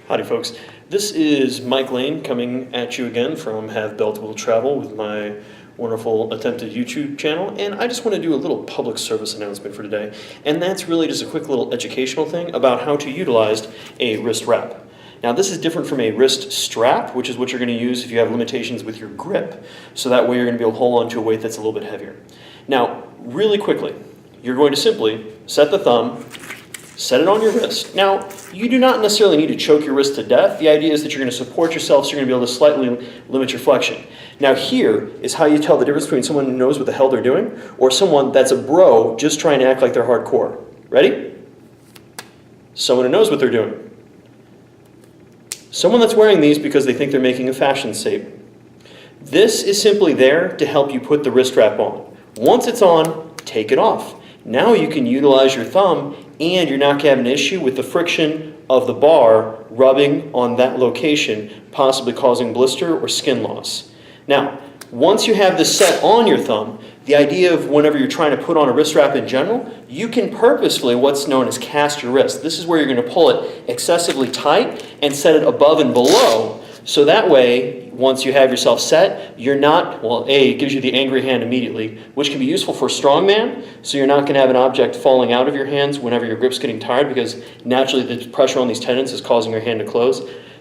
Howdy folks, this is Mike Lane coming at you again from Have Belt Will Travel with my wonderful attempted YouTube channel, and I just want to do a little public service announcement for today, and that's really just a quick little educational thing about how to utilize a wrist wrap. Now this is different from a wrist strap, which is what you're going to use if you have limitations with your grip, so that way you're going to be able to hold on to a weight that's a little bit heavier. Now, really quickly, you're going to simply set the thumb, set it on your wrist. Now, you do not necessarily need to choke your wrist to death. The idea is that you're going to support yourself, so you're going to be able to slightly limit your flexion. Now here is how you tell the difference between someone who knows what the hell they're doing or someone that's a bro just trying to act like they're hardcore. Ready? Someone who knows what they're doing. Someone that's wearing these because they think they're making a fashion statement. This is simply there to help you put the wrist wrap on. Once it's on, take it off. Now you can utilize your thumb and you're not going to have an issue with the friction of the bar rubbing on that location, possibly causing blister or skin loss. Now, once you have this set on your thumb, the idea of whenever you're trying to put on a wrist wrap in general, you can purposefully what's known as cast your wrist. This is where you're going to pull it excessively tight and set it above and below, so that way, once you have yourself set, you're not, well, A, it gives you the angry hand immediately, which can be useful for a strongman, so you're not going to have an object falling out of your hands whenever your grip's getting tired, because naturally the pressure on these tendons is causing your hand to close.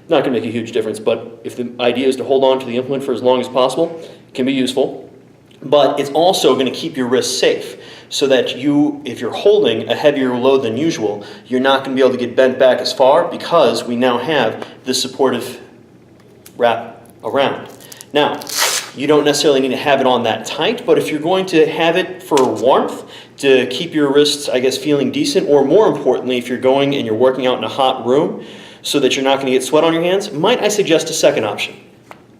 Not going to make a huge difference, but if the idea is to hold on to the implement for as long as possible, it can be useful. But it's also going to keep your wrist safe, so that you, if you're holding a heavier load than usual, you're not going to be able to get bent back as far because we now have this supportive wrap around. Now, you don't necessarily need to have it on that tight, but if you're going to have it for warmth, to keep your wrists, I guess, feeling decent, or more importantly, if you're going and you're working out in a hot room so that you're not going to get sweat on your hands, might I suggest a second option.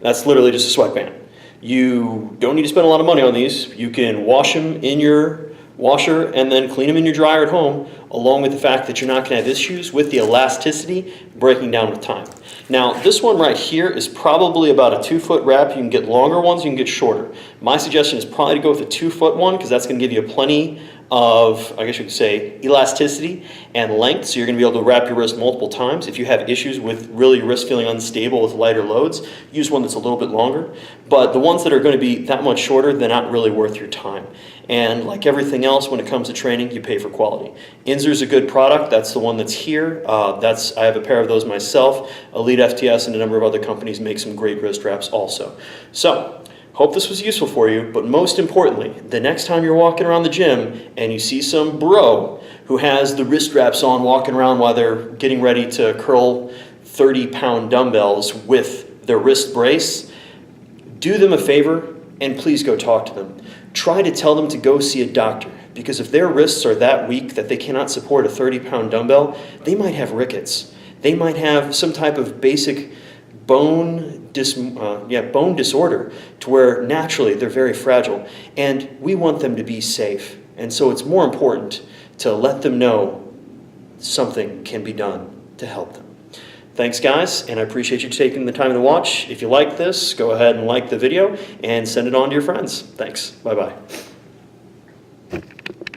That's literally just a sweatband. You don't need to spend a lot of money on these. You can wash them in your washer and then clean them in your dryer at home, along with the fact that you're not going to have issues with the elasticity breaking down with time. Now, this one right here is probably about a 2-foot wrap. You can get longer ones, you can get shorter. My suggestion is probably to go with a 2-foot one because that's going to give you plenty of, I guess you could say, elasticity and length, so you're going to be able to wrap your wrist multiple times. If you have issues with really your wrist feeling unstable with lighter loads, use one that's a little bit longer. But the ones that are going to be that much shorter, they're not really worth your time. And like everything else, when it comes to training, you pay for quality. Inzer's a good product. That's the one that's here. I have a pair of those myself. Elite FTS and a number of other companies make some great wrist wraps also. So, hope this was useful for you, but most importantly, the next time you're walking around the gym and you see some bro who has the wrist wraps on walking around while they're getting ready to curl 30-pound dumbbells with their wrist brace, do them a favor and please go talk to them. Try to tell them to go see a doctor, because if their wrists are that weak that they cannot support a 30-pound dumbbell, they might have rickets. They might have some type of basic bone disorder to where naturally they're very fragile, and we want them to be safe. And so it's more important to let them know something can be done to help them. Thanks guys, and I appreciate you taking the time to watch. If you like this, go ahead and like the video and send it on to your friends. Thanks. Bye-bye.